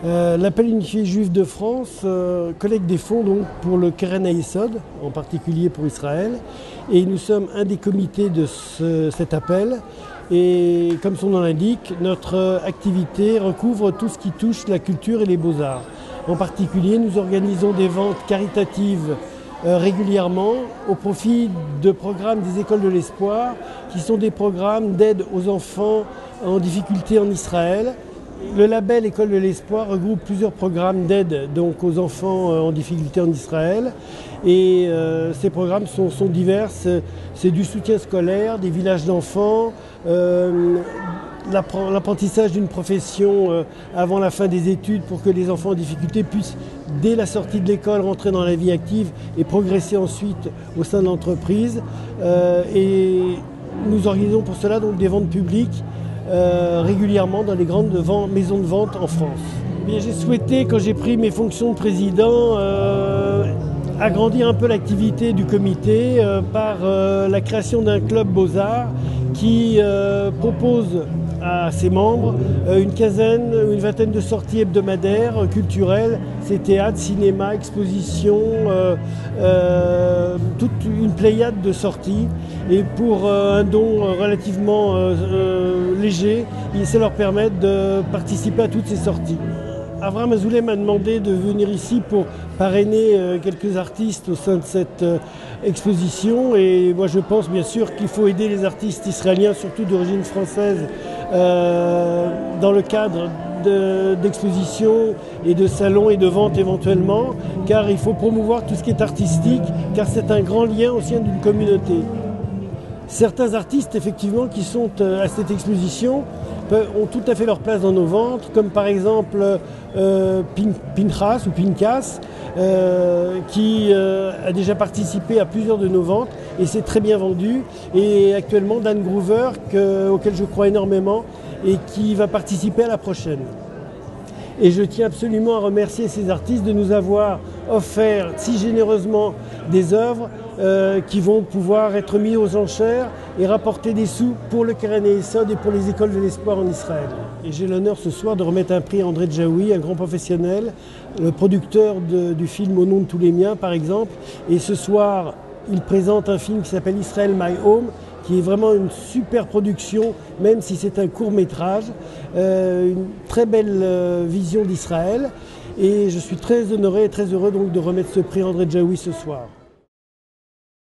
L'Appel unifié juif de France collecte des fonds donc, pour le Keren HaYesod, en particulier pour Israël. Et nous sommes un des comités de cet appel. Et comme son nom l'indique, notre activité recouvre tout ce qui touche la culture et les beaux-arts. En particulier, nous organisons des ventes caritatives régulièrement au profit de programmes des écoles de l'espoir, qui sont des programmes d'aide aux enfants en difficulté en Israël. Le label École de l'Espoir regroupe plusieurs programmes d'aide donc aux enfants en difficulté en Israël. Et ces programmes sont divers. C'est du soutien scolaire, des villages d'enfants, l'apprentissage d'une profession avant la fin des études pour que les enfants en difficulté puissent, dès la sortie de l'école, rentrer dans la vie active et progresser ensuite au sein de l'entreprise. Et nous organisons pour cela donc des ventes publiques régulièrement dans les grandes maisons de vente en France. J'ai souhaité, quand j'ai pris mes fonctions de président, agrandir un peu l'activité du comité par la création d'un club Beaux-Arts qui propose à ses membres une vingtaine de sorties hebdomadaires culturelles, c'est théâtre, cinéma, exposition, toute une pléiade de sorties. Et pour un don relativement léger, ça leur permet de participer à toutes ces sorties. Avraham Azoulay m'a demandé de venir ici pour parrainer quelques artistes au sein de cette exposition. Et moi je pense bien sûr qu'il faut aider les artistes israéliens, surtout d'origine française, dans le cadre d'expositions et de salons et de ventes éventuellement, car il faut promouvoir tout ce qui est artistique, car c'est un grand lien au sein d'une communauté. Certains artistes, effectivement, qui sont à cette exposition ont tout à fait leur place dans nos ventes, comme par exemple Pinchas ou Pinkas, qui a déjà participé à plusieurs de nos ventes et c'est très bien vendu. Et actuellement Dan Groover, auquel je crois énormément et qui va participer à la prochaine. Et je tiens absolument à remercier ces artistes de nous avoir offert si généreusement des œuvres qui vont pouvoir être mises aux enchères et rapporter des sous pour le Keren HaYesod et pour les écoles de l'espoir en Israël. Et j'ai l'honneur ce soir de remettre un prix à André Djaoui, un grand professionnel, le producteur du film Au nom de tous les miens par exemple. Et ce soir, il présente un film qui s'appelle Israel My Home, qui est vraiment une super production, même si c'est un court métrage, une très belle vision d'Israël. Et je suis très honoré et très heureux donc de remettre ce prix à André Djaoui ce soir.